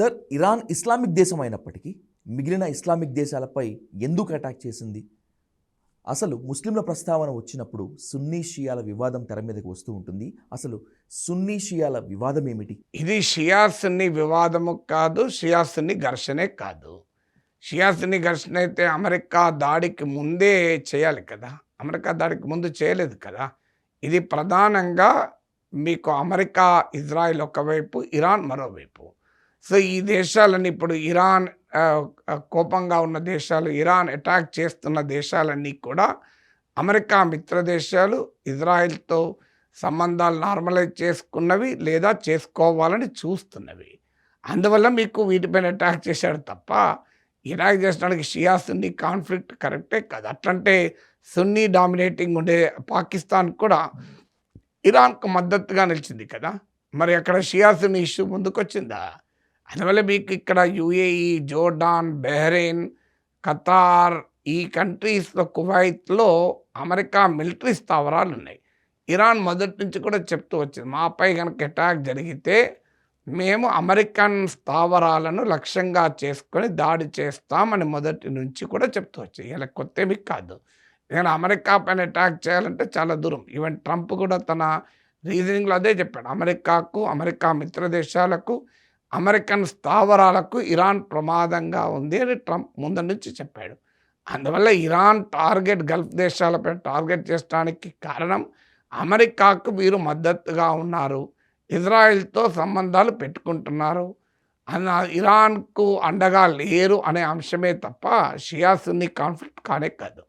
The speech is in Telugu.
సార్, ఇరాన్ ఇస్లామిక్ దేశం అయినప్పటికీ మిగిలిన ఇస్లామిక్ దేశాలపై ఎందుకు అటాక్ చేసింది? అసలు ముస్లింల ప్రస్తావన వచ్చినప్పుడు సున్నీ షియాల వివాదం తెర మీదకి వస్తూ ఉంటుంది. అసలు సున్నీ షియాల వివాదం ఏమిటి? ఇది షియా సున్నీ వివాదము కాదు, షియా సున్నీ ఘర్షణే కాదు. షియా సున్నీ ఘర్షణ అయితే అమెరికా దాడికి ముందే చేయాలి కదా. అమెరికా దాడికి ముందు చేయలేదు కదా. ఇది ప్రధానంగా మీకు అమెరికా, ఇజ్రాయిల్ ఒకవైపు, ఇరాన్ మరోవైపు. సో ఈ దేశాలన్నీ ఇప్పుడు ఇరాన్ కోపంగా ఉన్న దేశాలు, ఇరాన్ అటాక్ చేస్తున్న దేశాలన్నీ కూడా అమెరికా మిత్ర దేశాలు, ఇజ్రాయిల్తో సంబంధాలు నార్మలైజ్ చేసుకున్నవి లేదా చేసుకోవాలని చూస్తున్నవి. అందువల్ల మీకు వీటిపైన అటాక్ చేశాడు తప్ప ఇరాక్ చేసడానికి షియా సున్నీ కాన్ఫ్లిక్ట్ కరెక్టే కాదు. అట్లంటే సున్నీ డామినేటింగ్ ఉండే పాకిస్తాన్ కూడా ఇరాన్కు మద్దతుగా నిలిచింది కదా. మరి అక్కడ షియా సున్నీ ఇష్యూ ముందుకొచ్చిందా? అందువల్ల మీకు ఇక్కడ యుఏఈ, జోర్డాన్, బహ్రెయిన్, ఖతార్, ఈ కంట్రీస్లో, కువైత్లో అమెరికా మిలిటరీ స్థావరాలు ఉన్నాయి. ఇరాన్ మొదటి నుంచి కూడా చెప్తూ వచ్చింది, మాపై కనుక అటాక్ జరిగితే మేము అమెరికన్ స్థావరాలను లక్ష్యంగా చేసుకొని దాడి చేస్తామని మొదటి నుంచి కూడా చెప్తూ వచ్చింది. ఇలా కొత్త ఏమీ కాదు. నేను అమెరికా పైన అటాక్ చేయాలంటే చాలా దూరం. ఈవెన్ ట్రంప్ కూడా తన రీజనింగ్లో అదే చెప్పాడు. అమెరికాకు, అమెరికా మిత్ర దేశాలకు, అమెరికన్ స్థావరాలకు ఇరాన్ ప్రమాదంగా ఉంది అని ట్రంప్ ముందు నుంచి చెప్పాడు. అందువల్ల ఇరాన్ టార్గెట్ గల్ఫ్ దేశాలపై టార్గెట్ చేసడానికి కారణం అమెరికాకు వీరు మద్దతుగా ఉన్నారు, ఇజ్రాయెల్తో సంబంధాలు పెట్టుకుంటున్నారు, ఇరాన్కు అండగా లేరు అనే అంశమే తప్ప షియా సున్నీ కాన్ఫ్లిక్ట్ కానే కాదు.